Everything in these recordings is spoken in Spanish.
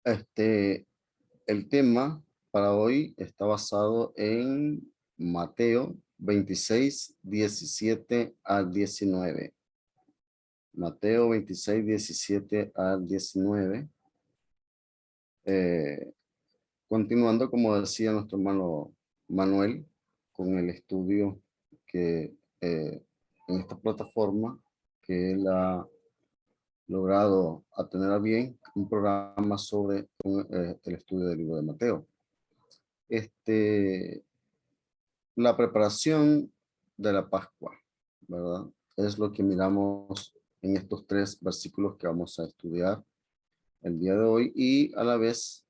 Este, el tema para hoy está basado en Mateo 26, 17 al 19. Mateo 26, 17 al 19. Eh, Continuando, como decía nuestro hermano Manuel, con el estudio que en esta plataforma que él ha logrado a tener a bien un programa sobre el estudio del libro de Mateo. La preparación de la Pascua, ¿verdad? Es lo que miramos en estos 3 versículos que vamos a estudiar el día de hoy y a la vez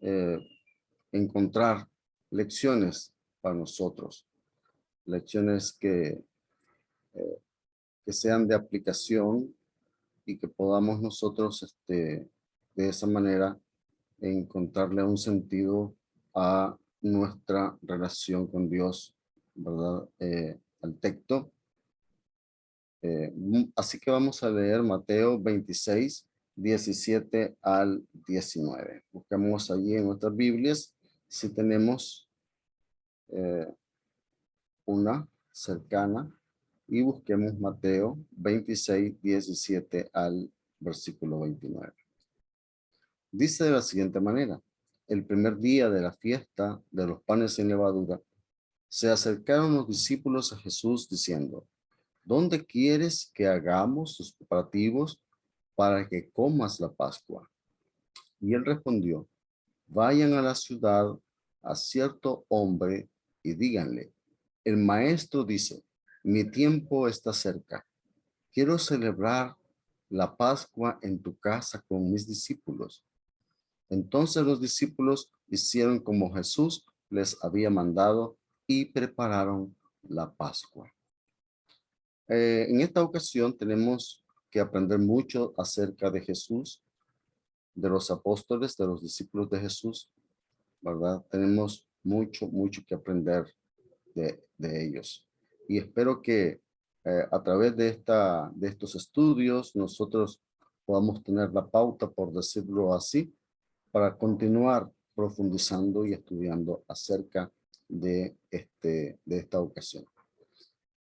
eh, encontrar lecciones para nosotros, lecciones que sean de aplicación y que podamos nosotros de esa manera encontrarle un sentido a nuestra relación con Dios, ¿verdad? Al texto. Así que vamos a leer Mateo 26, 17 al 19. Buscamos allí en nuestras Biblias si tenemos una cercana y busquemos Mateo 26, 17 al versículo 29. Dice de la siguiente manera: el primer día de la fiesta de los panes sin levadura, se acercaron los discípulos a Jesús diciendo: ¿dónde quieres que hagamos los preparativos para que comas la Pascua? Y él respondió: vayan a la ciudad a cierto hombre y díganle: el maestro dice, mi tiempo está cerca. Quiero celebrar la Pascua en tu casa con mis discípulos. Entonces los discípulos hicieron como Jesús les había mandado y prepararon la Pascua. En esta ocasión tenemos que aprender mucho acerca de Jesús, de los apóstoles, de los discípulos de Jesús, ¿verdad? Tenemos mucho que aprender de ellos. Y espero que a través de estos estudios nosotros podamos tener la pauta, por decirlo así, para continuar profundizando y estudiando acerca de esta ocasión.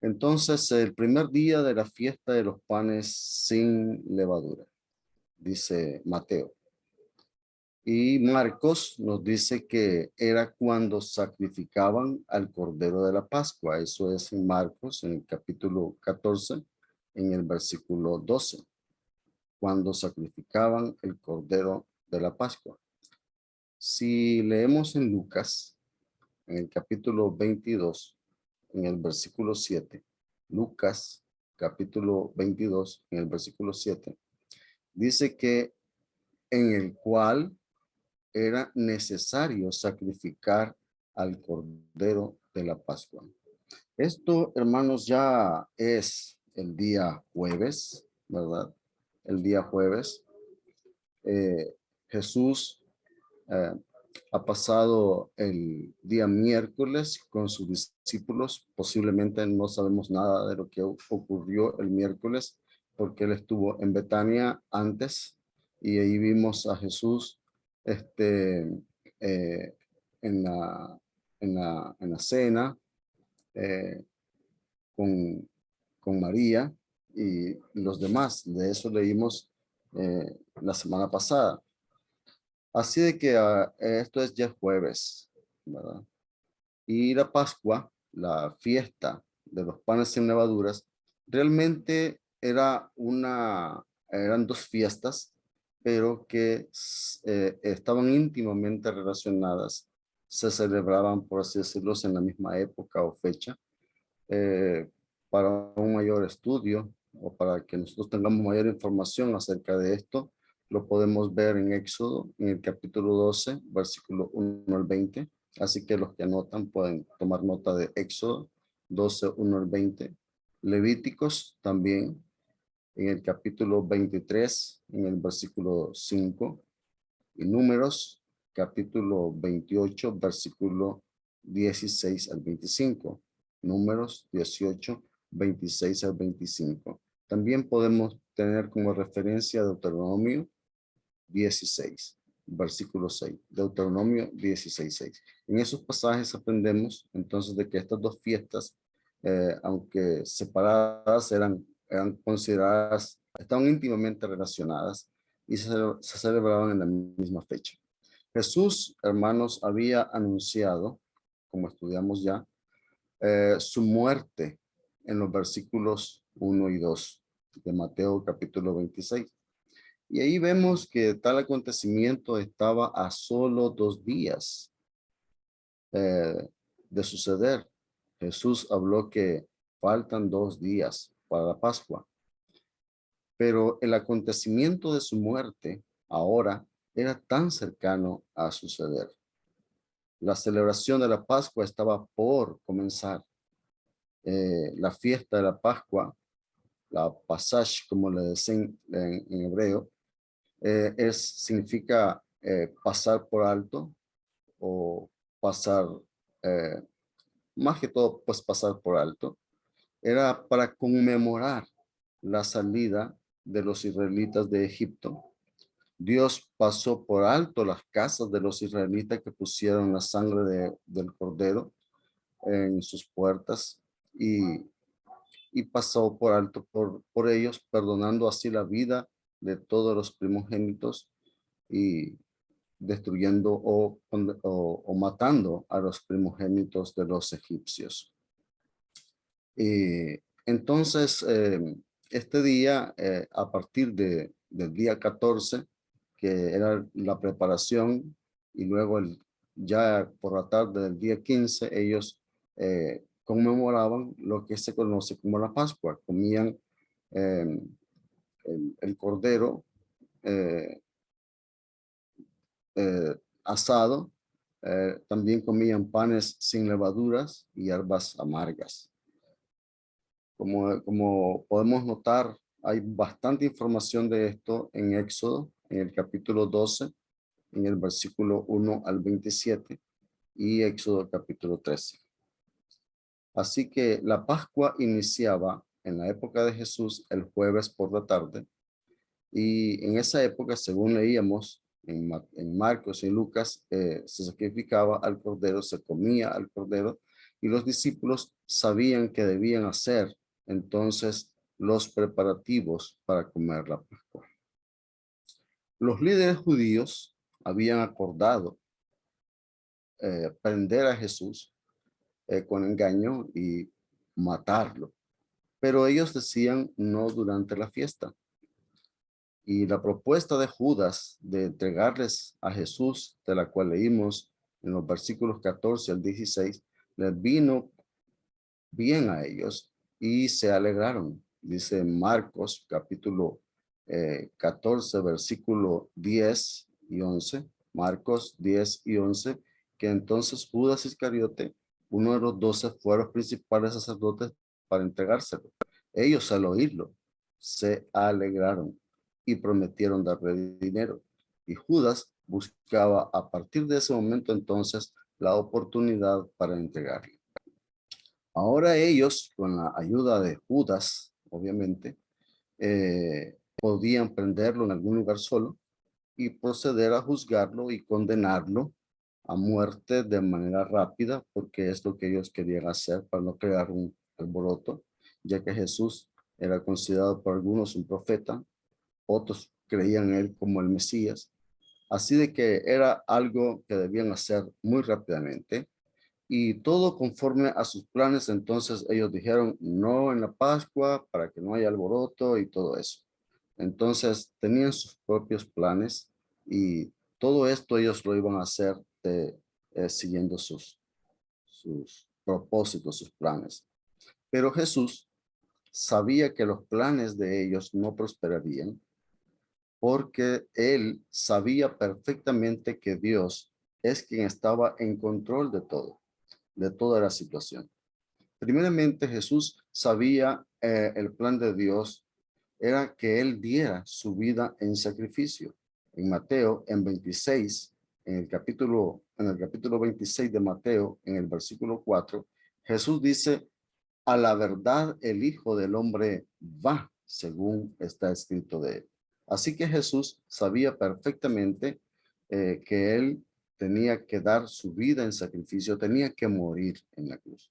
Entonces, el primer día de la fiesta de los panes sin levadura, dice Mateo. Y Marcos nos dice que era cuando sacrificaban al Cordero de la Pascua. Eso es en Marcos, en el capítulo 14, en el versículo 12, cuando sacrificaban el Cordero de la Pascua. Si leemos en Lucas, en el capítulo 22, en el versículo 7, Lucas, capítulo 22, en el versículo 7, dice que en el cual era necesario sacrificar al Cordero de la Pascua. Esto, hermanos, ya es el día jueves, ¿verdad? El día jueves. Jesús eh, ha pasado el día miércoles con sus discípulos. Posiblemente no sabemos nada de lo que ocurrió el miércoles porque él estuvo en Betania antes y ahí vimos a Jesús eh, en la cena eh, con, con María y los demás. De eso leímos la semana pasada. Así de que esto es ya jueves, ¿verdad? Y la Pascua, la fiesta de los panes sin levaduras, realmente eran 2 fiestas, pero que estaban íntimamente relacionadas. Se celebraban, por así decirlo, en la misma época o fecha. eh, para un mayor estudio o para que nosotros tengamos mayor información acerca de esto, lo podemos ver en Éxodo, en el capítulo 12, versículo 1 al 20. Así que los que anotan pueden tomar nota de Éxodo 12, 1 al 20. Levíticos también, en el capítulo 23, en el versículo 5. Y Números, capítulo 28, versículo 16 al 25. Números 18, 26 al 25. También podemos tener como referencia Deuteronomio 16. versículo 6. Deuteronomio 16:6. En esos pasajes aprendemos entonces de que estas dos fiestas, aunque separadas, eran consideradas, estaban íntimamente relacionadas y se celebraban en la misma fecha. Jesús, hermanos, había anunciado, como estudiamos ya, su muerte en los versículos 1 y 2 de Mateo capítulo 26. Y ahí vemos que tal acontecimiento estaba a solo 2 días de suceder. Jesús habló que faltan 2 días para la Pascua, pero el acontecimiento de su muerte ahora era tan cercano a suceder. La celebración de la Pascua estaba por comenzar. La fiesta de la Pascua, la Pasash, como le dicen en hebreo, significa pasar por alto o pasar, eh, más que todo, pues pasar por alto. Era para conmemorar la salida de los israelitas de Egipto. Dios pasó por alto las casas de los israelitas que pusieron la sangre del cordero en sus puertas y, y pasó por alto por ellos, perdonando así la vida de todos los primogénitos y destruyendo o matando a los primogénitos de los egipcios. Entonces, este día, a partir del día 14, que era la preparación, y luego ya por la tarde del día 15, ellos conmemoraban lo que se conoce como la Pascua. Comían eh, el cordero eh, asado, también comían panes sin levaduras y hierbas amargas. Como podemos notar, hay bastante información de esto en Éxodo, en el capítulo 12, en el versículo 1 al 27 y Éxodo capítulo 13. Así que la Pascua iniciaba en la época de Jesús el jueves por la tarde y en esa época, según leíamos en Marcos y Lucas, se sacrificaba al cordero, se comía al cordero y los discípulos sabían que debían hacer entonces los preparativos para comer la Pascua. Los líderes judíos habían acordado prender a Jesús con engaño y matarlo, pero ellos decían no durante la fiesta. Y la propuesta de Judas de entregarles a Jesús, de la cual leímos en los versículos 14 al 16, les vino bien a ellos y se alegraron. Dice Marcos capítulo 14, versículo 10 y 11, Marcos 10 y 11, que entonces Judas Iscariote, uno de los 12, fue a los principales sacerdotes para entregárselo. Ellos al oírlo se alegraron y prometieron darle dinero. Y Judas buscaba a partir de ese momento entonces la oportunidad para entregarle. Ahora ellos, con la ayuda de Judas, obviamente, podían prenderlo en algún lugar solo y proceder a juzgarlo y condenarlo a muerte de manera rápida, porque es lo que ellos querían hacer para no crear un alboroto, ya que Jesús era considerado por algunos un profeta, otros creían en él como el Mesías, así de que era algo que debían hacer muy rápidamente. Y todo conforme a sus planes, entonces ellos dijeron no en la Pascua para que no haya alboroto y todo eso. Entonces tenían sus propios planes y todo esto ellos lo iban a hacer siguiendo sus propósitos, sus planes. Pero Jesús sabía que los planes de ellos no prosperarían porque él sabía perfectamente que Dios es quien estaba en control de todo, de toda la situación. Primeramente, Jesús sabía el plan de Dios era que él diera su vida en sacrificio. En Mateo, en 26, en el capítulo 26 de Mateo, en el versículo 4, Jesús dice, a la verdad el Hijo del Hombre va, según está escrito de él. Así que Jesús sabía perfectamente que él tenía que dar su vida en sacrificio, tenía que morir en la cruz.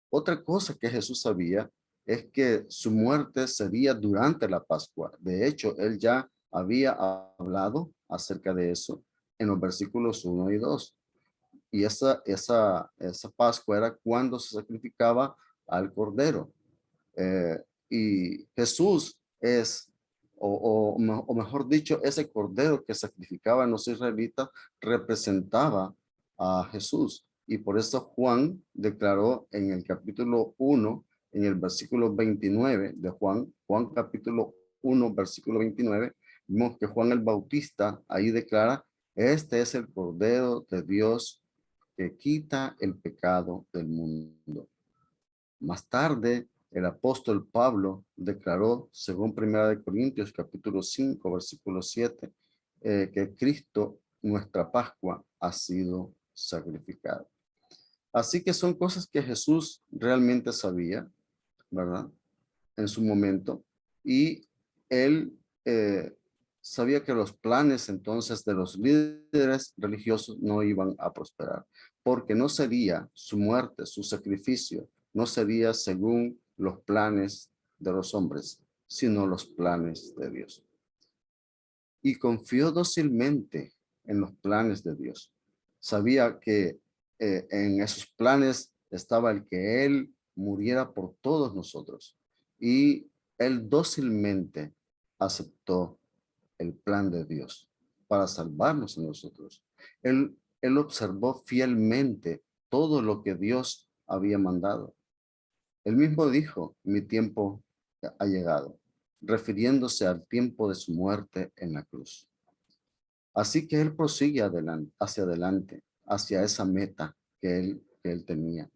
Otra cosa que Jesús sabía es que su muerte sería durante la Pascua. De hecho, él ya había hablado acerca de eso en los versículos 1 y 2. Y esa Pascua era cuando se sacrificaba al Cordero. Y Jesús es, o mejor dicho, ese Cordero que sacrificaban los israelitas representaba a Jesús. Y por eso Juan declaró en el capítulo 1, en el versículo 29 de Juan capítulo 1, versículo 29, vemos que Juan el Bautista ahí declara, este es el Cordero de Dios que quita el pecado del mundo. Más tarde, el apóstol Pablo declaró, según Primera de Corintios, capítulo 5, versículo 7, que Cristo, nuestra Pascua, ha sido sacrificado. Así que son cosas que Jesús realmente sabía, ¿verdad? En su momento. Y él sabía que los planes entonces de los líderes religiosos no iban a prosperar, porque no sería su muerte, su sacrificio, no sería según los planes de los hombres, sino los planes de Dios. Y confió dócilmente en los planes de Dios. Sabía que en esos planes estaba el que Él muriera por todos nosotros. Y Él dócilmente aceptó el plan de Dios para salvarnos a nosotros. Él observó fielmente todo lo que Dios había mandado. Él mismo dijo, mi tiempo ha llegado, refiriéndose al tiempo de su muerte en la cruz. Así que él prosigue adelante, hacia esa meta que él tenía.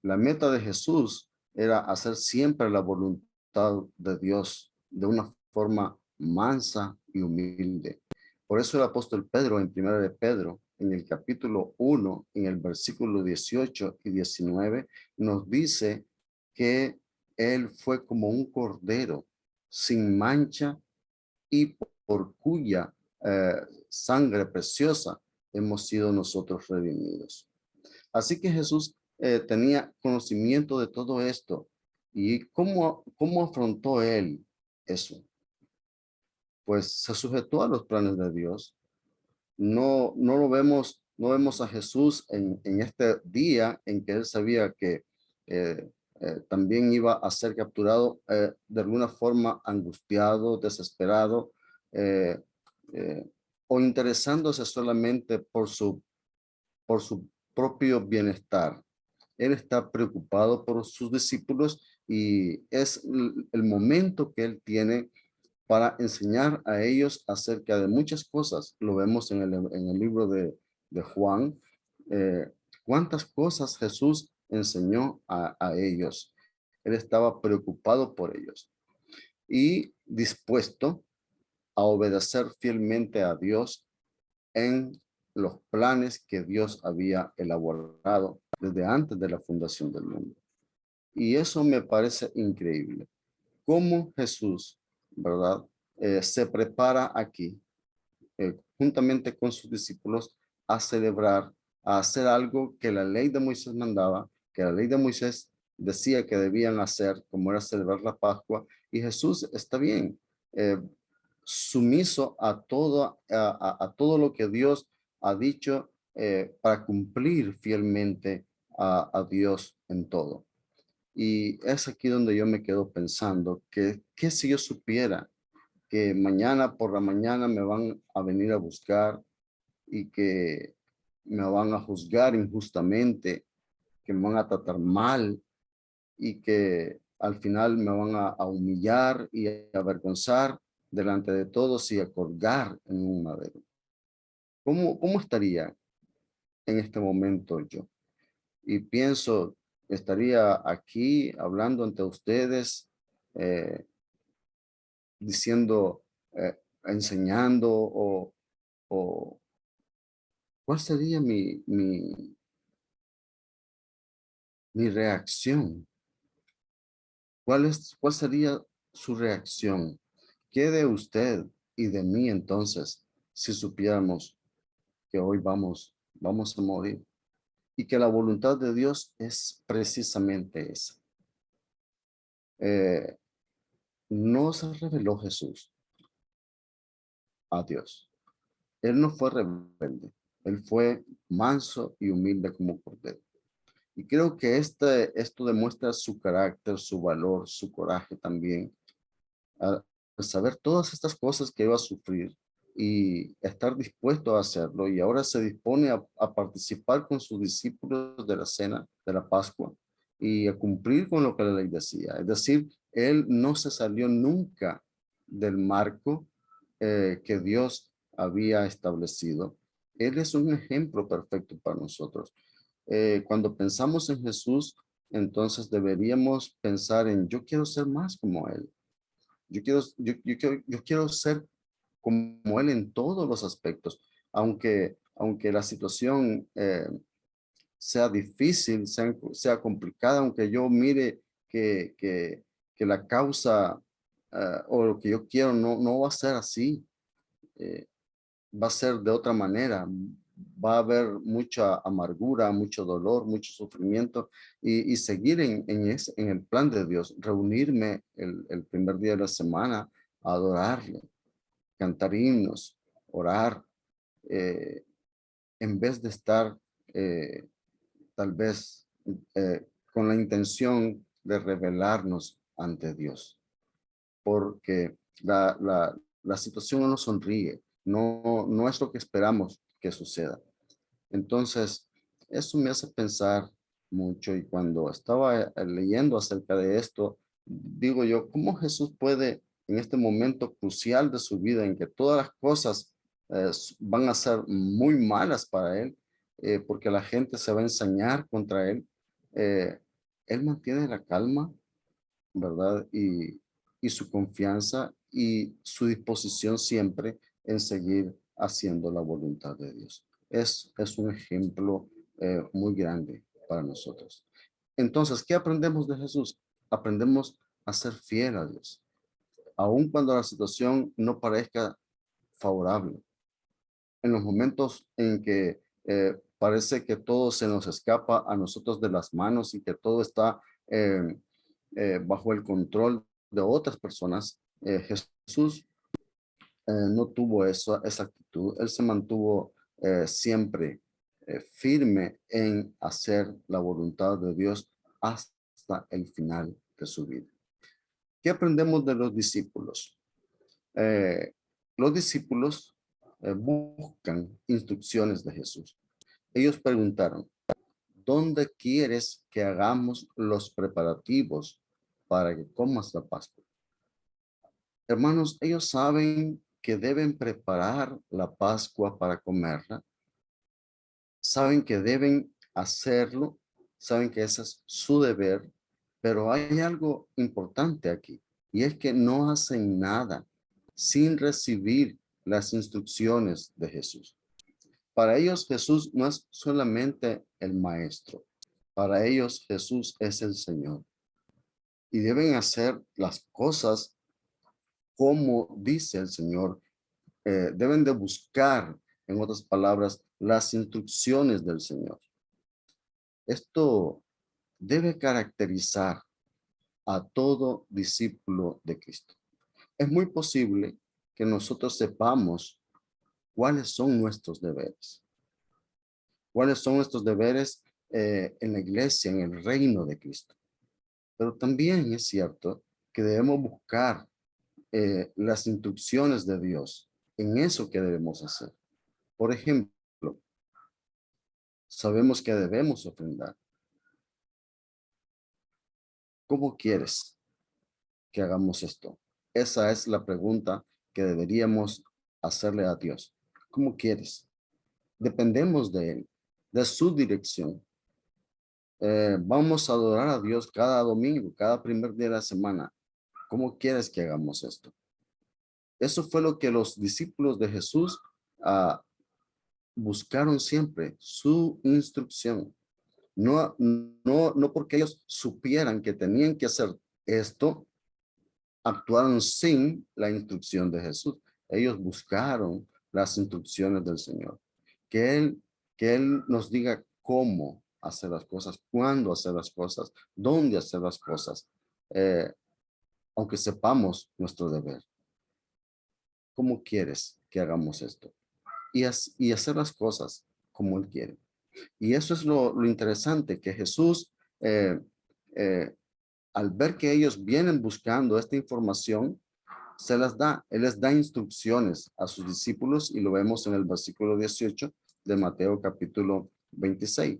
La meta de Jesús era hacer siempre la voluntad de Dios de una forma mansa y humilde. Por eso el apóstol Pedro, en primera de Pedro, en el capítulo 1, en el versículo 18 y 19, nos dice que él fue como un cordero sin mancha y por cuya eh, sangre preciosa hemos sido nosotros redimidos. Así que Jesús tenía conocimiento de todo esto. ¿Y cómo afrontó él eso? Pues se sujetó a los planes de Dios. No vemos a Jesús en este día en que él sabía que también iba a ser capturado de alguna forma angustiado, desesperado, eh, eh, o interesándose solamente por su propio bienestar. Él está preocupado por sus discípulos y es el momento que él tiene para enseñar a ellos acerca de muchas cosas. Lo vemos en el libro de Juan. Eh, ¿Cuántas cosas Jesús enseñó a ellos? Él estaba preocupado por ellos y dispuesto a obedecer fielmente a Dios en los planes que Dios había elaborado desde antes de la fundación del mundo. Y eso me parece increíble. Cómo Jesús, ¿verdad? Se prepara aquí, juntamente con sus discípulos, a celebrar, a hacer algo que la ley de Moisés mandaba, que la ley de Moisés decía que debían hacer, como era celebrar la Pascua. Y Jesús está bien, eh, sumiso a todo lo que Dios ha dicho para cumplir fielmente a Dios en todo. Y es aquí donde yo me quedo pensando que si yo supiera que mañana por la mañana me van a venir a buscar y que me van a juzgar injustamente, que me van a tratar mal y que al final me van a humillar y a avergonzar delante de todos y a colgar en un madero. ¿Cómo estaría en este momento yo? Y pienso, estaría aquí hablando ante ustedes, eh, diciendo, enseñando o ¿cuál sería mi reacción? ¿Cuál sería su reacción? ¿Qué de usted y de mí entonces si supiéramos que hoy vamos a morir y que la voluntad de Dios es precisamente esa. Eh, no se reveló Jesús a Dios. Él no fue rebelde. Él fue manso y humilde como cordero. Y creo que esto demuestra su carácter, su valor, su coraje también, al saber todas estas cosas que iba a sufrir y estar dispuesto a hacerlo. Y ahora se dispone a participar con sus discípulos de la cena de la Pascua y a cumplir con lo que la ley decía. Es decir, él no se salió nunca del marco que Dios había establecido. Él es un ejemplo perfecto para nosotros. Cuando pensamos en Jesús, entonces deberíamos pensar en yo quiero ser más como Él. Yo quiero ser como Él en todos los aspectos, aunque la situación sea difícil, sea complicada, aunque yo mire que la causa o lo que yo quiero no va a ser así. eh, Va a ser de otra manera. Va a haber mucha amargura, mucho dolor, mucho sufrimiento y seguir en el plan de Dios, reunirme el primer día de la semana, a adorarle, cantar himnos, orar, eh, en vez de estar eh, tal vez con la intención de revelarnos ante Dios, porque la situación no nos sonríe, no es lo que esperamos que suceda. Entonces, eso me hace pensar mucho y cuando estaba leyendo acerca de esto, digo yo, ¿cómo Jesús puede en este momento crucial de su vida en que todas las cosas van a ser muy malas para él, porque la gente se va a ensañar contra él, eh, él mantiene la calma, ¿verdad? Y su confianza y su disposición siempre en seguir haciendo la voluntad de Dios. Es un ejemplo muy grande para nosotros. Entonces, ¿qué aprendemos de Jesús? Aprendemos a ser fiel a Dios, aun cuando la situación no parezca favorable. En los momentos en que parece que todo se nos escapa a nosotros de las manos y que todo está eh, bajo el control de otras personas, Jesús no tuvo esa actitud. Él se mantuvo siempre firme en hacer la voluntad de Dios hasta el final de su vida. ¿Qué aprendemos de los discípulos? Eh, los discípulos buscan instrucciones de Jesús. Ellos preguntaron, ¿dónde quieres que hagamos los preparativos para que comas la Pascua? Hermanos, ellos saben que deben preparar la Pascua para comerla, saben que deben hacerlo, saben que ese es su deber, pero hay algo importante aquí, y es que no hacen nada sin recibir las instrucciones de Jesús. Para ellos Jesús no es solamente el maestro, para ellos Jesús es el Señor, y deben hacer las cosas como dice el Señor. Deben de buscar, en otras palabras, las instrucciones del Señor. Esto debe caracterizar a todo discípulo de Cristo. Es muy posible que nosotros sepamos cuáles son nuestros deberes. Cuáles son nuestros deberes en la iglesia, en el reino de Cristo. Pero también es cierto que debemos buscar las instrucciones de Dios en eso que debemos hacer. Por ejemplo, sabemos que debemos ofrendar. ¿Cómo quieres que hagamos esto? Esa es la pregunta que deberíamos hacerle a Dios. ¿Cómo quieres? Dependemos de Él, de su dirección. Vamos a adorar a Dios cada domingo, cada primer día de la semana. ¿Cómo quieres que hagamos esto? Eso fue lo que los discípulos de Jesús buscaron siempre, su instrucción. No porque ellos supieran que tenían que hacer esto, actuaron sin la instrucción de Jesús. Ellos buscaron las instrucciones del Señor. que él nos diga cómo hacer las cosas, cuándo hacer las cosas, dónde hacer las cosas, eh, aunque sepamos nuestro deber. ¿Cómo quieres que hagamos esto? Y hacer las cosas como Él quiere. Y eso es lo interesante, que Jesús, eh, eh, al ver que ellos vienen buscando esta información, se las da. Él les da instrucciones a sus discípulos y lo vemos en el versículo 18 de Mateo capítulo 26.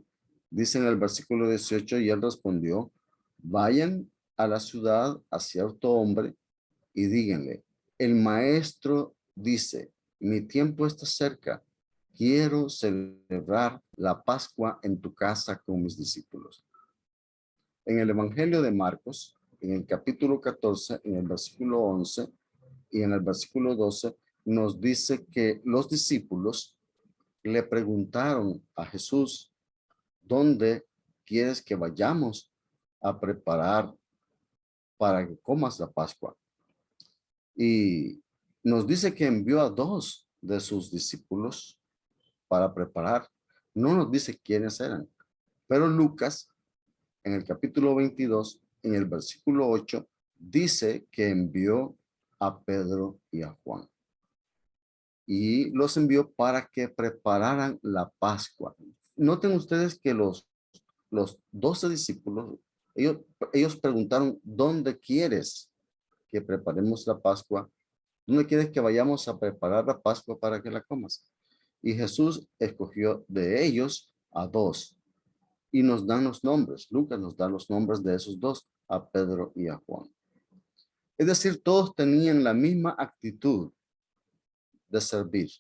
Dice en el versículo 18, y él respondió, vayan a la ciudad a cierto hombre y díganle, el maestro dice, mi tiempo está cerca, quiero celebrar la Pascua en tu casa con mis discípulos. En el Evangelio de Marcos, en el capítulo 14, en el versículo 11 y en el versículo 12, nos dice que los discípulos le preguntaron a Jesús, ¿dónde quieres que vayamos a preparar para que comas la Pascua? Y nos dice que envió a dos de sus discípulos para preparar. No nos dice quiénes eran, pero Lucas, en el capítulo 22, en el versículo 8, dice que envió a Pedro y a Juan. Y los envió para que prepararan la Pascua. Noten ustedes que los 12 discípulos, ellos preguntaron, ¿dónde quieres que preparemos la Pascua? ¿Dónde quieres que vayamos a preparar la Pascua para que la comas? Y Jesús escogió de ellos a dos y nos dan los nombres. Lucas nos da los nombres de esos dos, a Pedro y a Juan. Es decir, todos tenían la misma actitud de servir.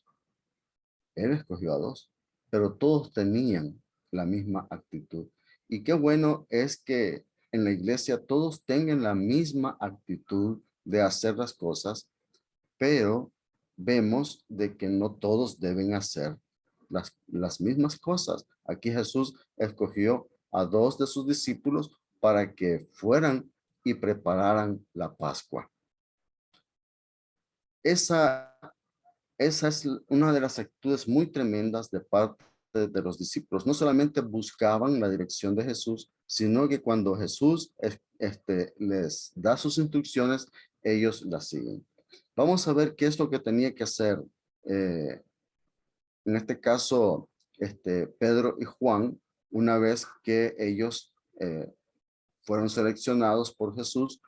Él escogió a dos, pero todos tenían la misma actitud. Y qué bueno es que en la iglesia todos tengan la misma actitud de hacer las cosas, pero vemos de que no todos deben hacer las mismas cosas. Aquí Jesús escogió a dos de sus discípulos para que fueran y prepararan la Pascua. Esa Esa es una de las actitudes muy tremendas de parte de los discípulos. No solamente buscaban la dirección de Jesús, sino que cuando Jesús les da sus instrucciones, ellos las siguen. Vamos a ver qué es lo que tenía que hacer. eh, en este caso, Pedro y Juan, una vez que ellos fueron seleccionados por Jesús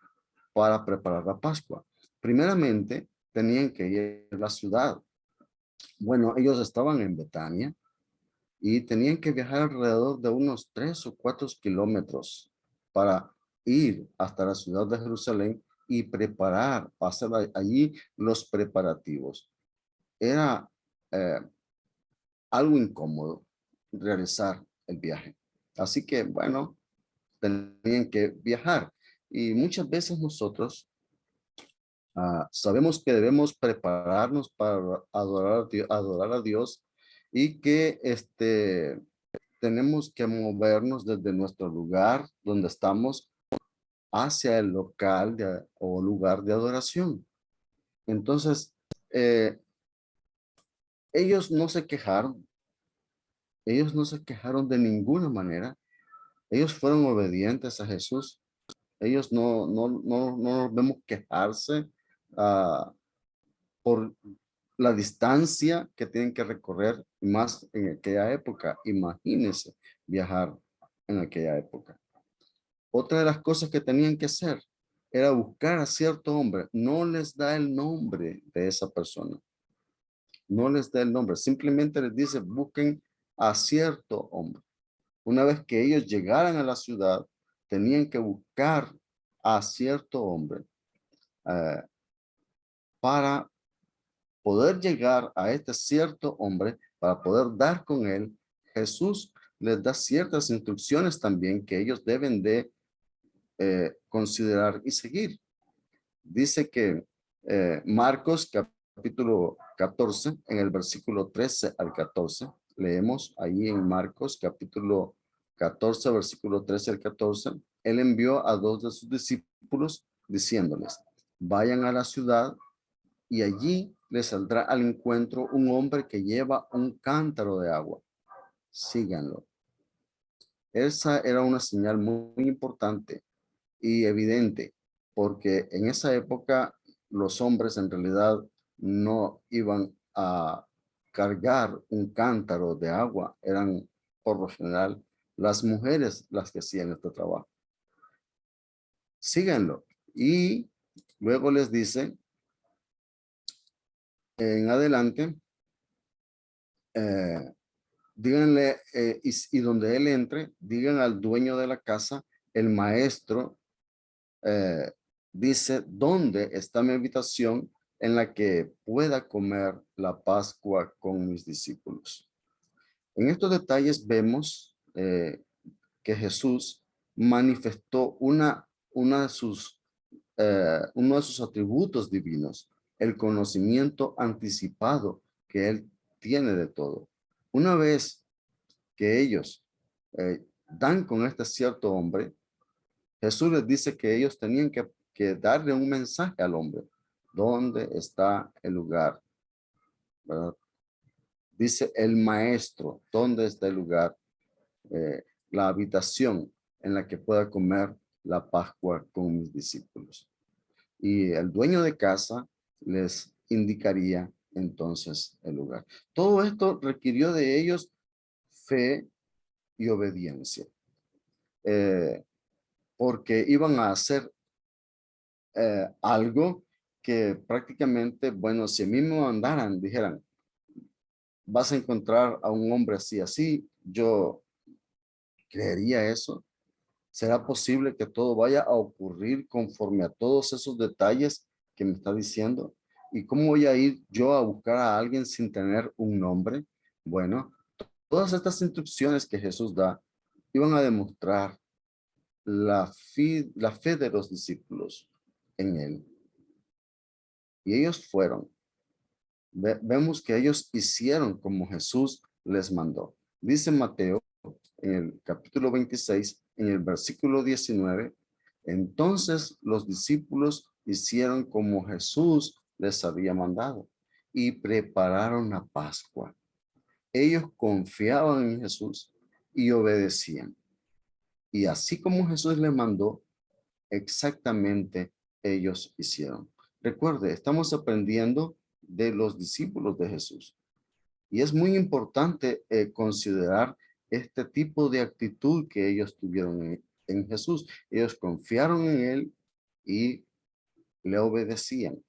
para preparar la Pascua. Primeramente, tenían que ir a la ciudad. Bueno, ellos estaban en Betania y tenían que viajar alrededor de unos 3 o 4 kilómetros para ir hasta la ciudad de Jerusalén y preparar, hacer allí los preparativos. Era algo incómodo realizar el viaje. Así que, bueno, tenían que viajar. Y muchas veces nosotros sabemos que debemos prepararnos para adorar a Dios y que tenemos que movernos desde nuestro lugar donde estamos hacia el local o lugar de adoración. Entonces, eh, ellos no se quejaron, ellos no se quejaron de ninguna manera, ellos fueron obedientes a Jesús, ellos no nos vemos quejarse ah, por la distancia que tienen que recorrer, más en aquella época. Imagínense viajar en aquella época. Otra de las cosas que tenían que hacer era buscar a cierto hombre. No les da el nombre de esa persona. No les da el nombre. Simplemente les dice, busquen a cierto hombre. Una vez que ellos llegaran a la ciudad, tenían que buscar a cierto hombre eh, para poder llegar a este cierto hombre, para poder dar con él. Jesús les da ciertas instrucciones también que ellos deben de considerar y seguir. Dice que Marcos capítulo 14, en el versículo 13 al 14, leemos ahí en Marcos capítulo 14, versículo 13 al 14, él envió a dos de sus discípulos diciéndoles, vayan a la ciudad y allí le saldrá al encuentro un hombre que lleva un cántaro de agua. Síganlo. Esa era una señal muy importante y evidente, porque en esa época los hombres en realidad no iban a cargar un cántaro de agua, eran por lo general las mujeres las que hacían este trabajo. Síganlo. Y luego les dice, en adelante, eh, díganle, y donde él entre, digan al dueño de la casa, el maestro dice, ¿dónde está mi habitación en la que pueda comer la Pascua con mis discípulos? En estos detalles vemos que Jesús manifestó uno de sus atributos divinos, el conocimiento anticipado que él tiene de todo. Una vez que ellos dan con este cierto hombre, Jesús les dice que ellos tenían que darle un mensaje al hombre. ¿Dónde está el lugar? ¿Verdad? Dice el maestro, ¿dónde está el lugar? La habitación en la que pueda comer la Pascua con mis discípulos. Y el dueño de casa les indicaría entonces el lugar. Todo esto requirió de ellos fe y obediencia, porque iban a hacer algo que prácticamente, bueno, si a mí me mandaran, dijeran, vas a encontrar a un hombre así, así, yo creería eso. ¿Será posible que todo vaya a ocurrir conforme a todos esos detalles que me está diciendo? ¿Y cómo voy a ir yo a buscar a alguien sin tener un nombre? Bueno, todas estas instrucciones que Jesús da iban a demostrar la fe de los discípulos en él. Y ellos fueron. Vemos que ellos hicieron como Jesús les mandó. Dice Mateo en el capítulo 26, en el versículo 19, entonces los discípulos hicieron como Jesús les había mandado y prepararon la Pascua. Ellos confiaban en Jesús y obedecían. Y así como Jesús les mandó, exactamente ellos hicieron. Recuerde, estamos aprendiendo de los discípulos de Jesús. Y es muy importante considerar este tipo de actitud que ellos tuvieron en Jesús. Ellos confiaron en él y le obedecían.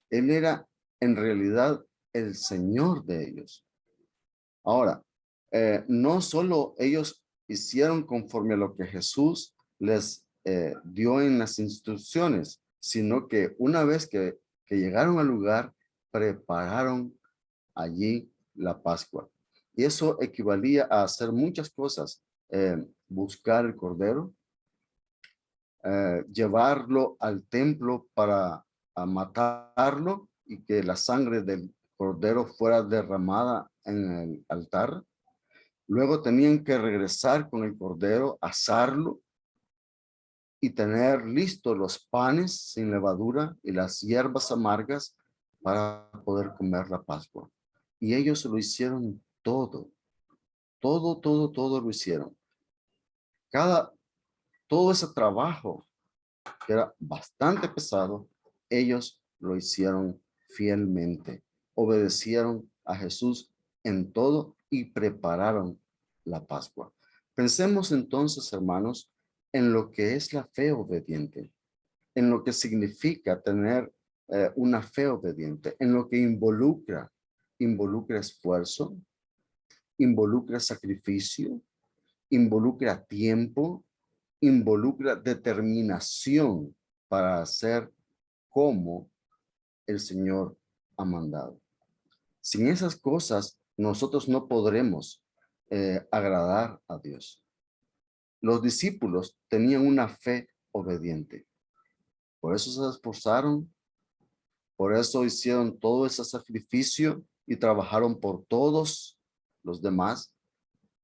Él era en realidad el Señor de ellos. Ahora, no solo ellos hicieron conforme a lo que Jesús les dio en las instrucciones, sino que una vez que llegaron al lugar, prepararon allí la Pascua. Y eso equivalía a hacer muchas cosas. Buscar el cordero, llevarlo al templo para matarlo y que la sangre del cordero fuera derramada en el altar. Luego tenían que regresar con el cordero, asarlo y tener listos los panes sin levadura y las hierbas amargas para poder comer la Pascua. Y ellos lo hicieron todo, todo lo hicieron. Todo ese trabajo que era bastante pesado, ellos lo hicieron fielmente. Obedecieron a Jesús en todo y prepararon la Pascua. Pensemos entonces, hermanos, en lo que es la fe obediente, en lo que significa tener una fe obediente, en lo que involucra esfuerzo, involucra sacrificio, involucra tiempo, involucra determinación para hacer como el Señor ha mandado. Sin esas cosas, nosotros no podremos agradar a Dios. Los discípulos tenían una fe obediente. Por eso se esforzaron, por eso hicieron todo ese sacrificio y trabajaron por todos los demás.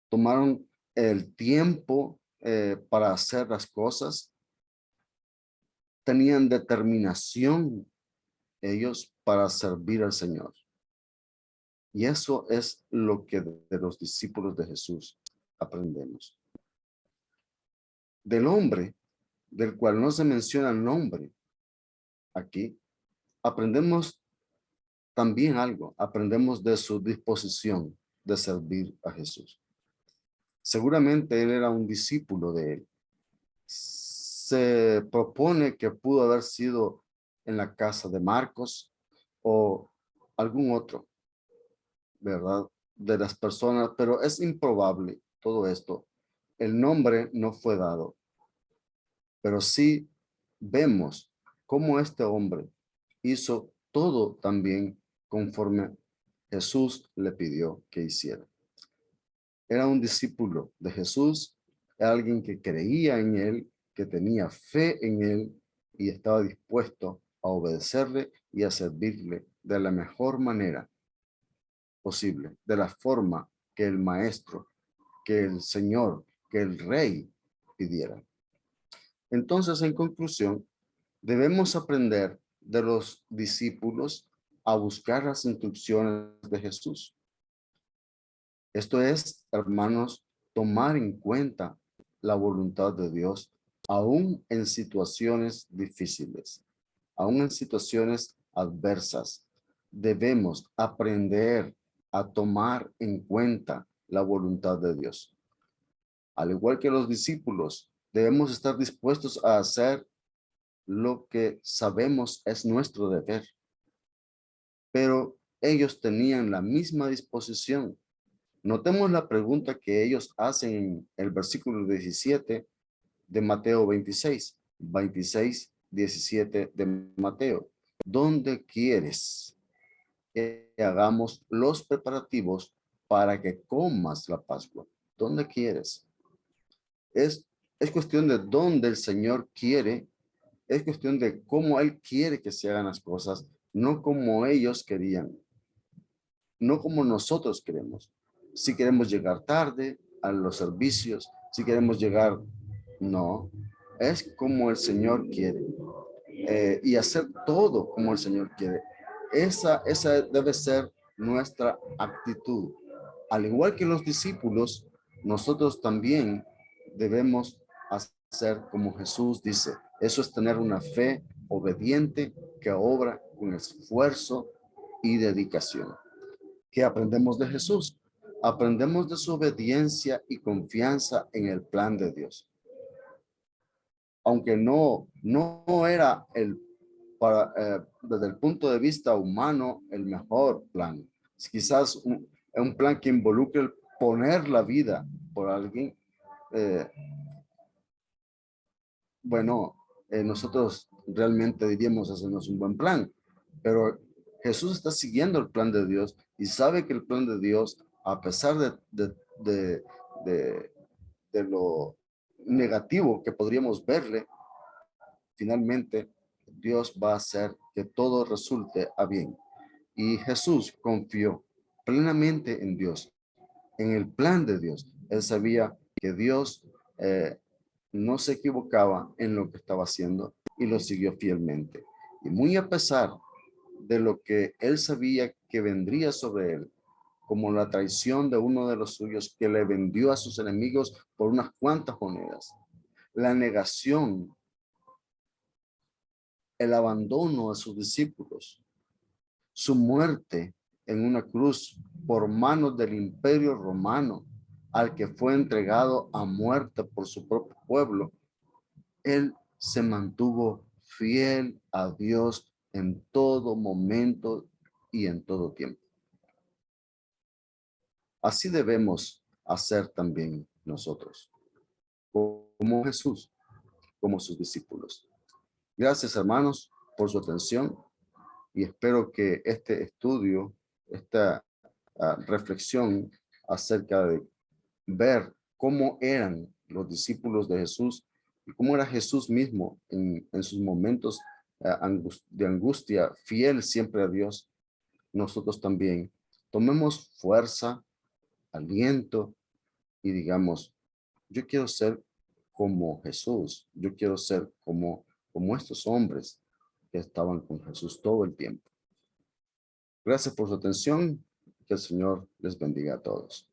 Tomaron el tiempo para hacer las cosas. Tenían determinación ellos para servir al Señor. Y eso es lo que de los discípulos de Jesús aprendemos. Del hombre, del cual no se menciona el nombre aquí, aprendemos también algo. Aprendemos de su disposición de servir a Jesús. Seguramente él era un discípulo de él. Se propone que pudo haber sido en la casa de Marcos o algún otro, ¿verdad? De las personas, pero es improbable todo esto. El nombre no fue dado, pero sí vemos cómo este hombre hizo todo también conforme Jesús le pidió que hiciera. Era un discípulo de Jesús, alguien que creía en él, que tenía fe en él y estaba dispuesto a obedecerle y a servirle de la mejor manera posible, de la forma que el maestro, que el Señor, que el Rey pidiera. Entonces, en conclusión, debemos aprender de los discípulos a buscar las instrucciones de Jesús. Esto es, hermanos, tomar en cuenta la voluntad de Dios, aún en situaciones difíciles, aún en situaciones adversas. Debemos aprender a tomar en cuenta la voluntad de Dios. Al igual que los discípulos, debemos estar dispuestos a hacer lo que sabemos es nuestro deber. Pero ellos tenían la misma disposición. Notemos la pregunta que ellos hacen en el versículo 17 de Mateo 17 de Mateo. ¿Dónde quieres que hagamos los preparativos para que comas la Pascua? ¿Dónde quieres? Es cuestión de dónde el Señor quiere, es cuestión de cómo Él quiere que se hagan las cosas, no como ellos querían, no como nosotros queremos. Si queremos llegar tarde a los servicios, si queremos llegar, no, es como el Señor quiere. Y hacer todo como el Señor quiere. Esa debe ser nuestra actitud. Al igual que los discípulos, nosotros también debemos hacer como Jesús dice. Eso es tener una fe obediente que obra con esfuerzo y dedicación. ¿Qué aprendemos de Jesús? Aprendemos de su obediencia y confianza en el plan de Dios. Aunque no era desde el punto de vista humano el mejor plan. Quizás un plan que involucre el poner la vida por alguien. Bueno, nosotros realmente diríamos hacernos un buen plan, pero Jesús está siguiendo el plan de Dios y sabe que el plan de Dios, a pesar de lo negativo que podríamos verle, finalmente Dios va a hacer que todo resulte a bien. Y Jesús confió plenamente en Dios, en el plan de Dios. Él sabía que Dios no se equivocaba en lo que estaba haciendo y lo siguió fielmente. Y muy a pesar de lo que él sabía que vendría sobre él, como la traición de uno de los suyos que le vendió a sus enemigos por unas cuantas monedas, la negación, el abandono a sus discípulos, su muerte en una cruz por manos del imperio romano, al que fue entregado a muerte por su propio pueblo, él se mantuvo fiel a Dios en todo momento y en todo tiempo. Así debemos hacer también nosotros, como Jesús, como sus discípulos. Gracias, hermanos, por su atención y espero que este estudio, esta reflexión acerca de ver cómo eran los discípulos de Jesús y cómo era Jesús mismo en sus momentos de angustia, fiel siempre a Dios, nosotros también tomemos fuerza, aliento y digamos, yo quiero ser como Jesús, yo quiero ser como estos hombres que estaban con Jesús todo el tiempo. Gracias por su atención. Que el Señor les bendiga a todos.